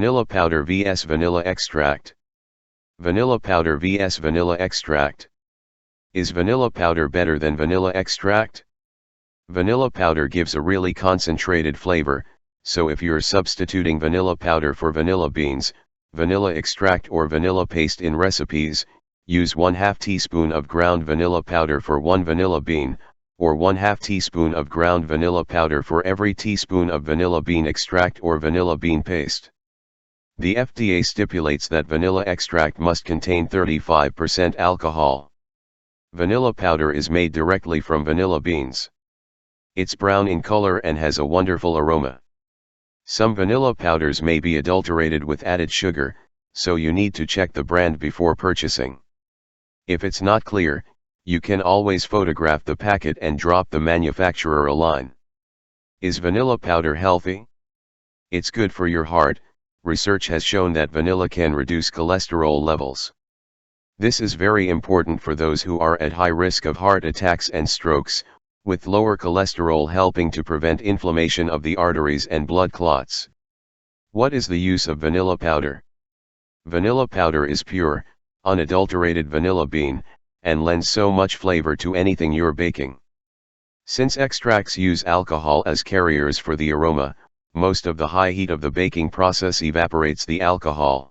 Vanilla powder vs vanilla extract. Vanilla powder vs vanilla extract. Is vanilla powder better than vanilla extract? Vanilla powder gives a really concentrated flavor, so if you're substituting vanilla powder for vanilla beans, vanilla extract or vanilla paste in recipes, use 1/2 teaspoon of ground vanilla powder for 1 vanilla bean, or 1/2 teaspoon of ground vanilla powder for every teaspoon of vanilla bean extract or vanilla bean paste. The FDA stipulates that vanilla extract must contain 35% alcohol. Vanilla powder is made directly from vanilla beans. It's brown in color and has a wonderful aroma. Some vanilla powders may be adulterated with added sugar, so you need to check the brand before purchasing. If it's not clear, you can always photograph the packet and drop the manufacturer a line. Is vanilla powder healthy? It's good for your heart. Research has shown that vanilla can reduce cholesterol levels. This is very important for those who are at high risk of heart attacks and strokes, with lower cholesterol helping to prevent inflammation of the arteries and blood clots. What is the use of vanilla powder? Vanilla powder is pure, unadulterated vanilla bean, and lends so much flavor to anything you're baking. Since extracts use alcohol as carriers for the aroma, most of the high heat of the baking process evaporates the alcohol.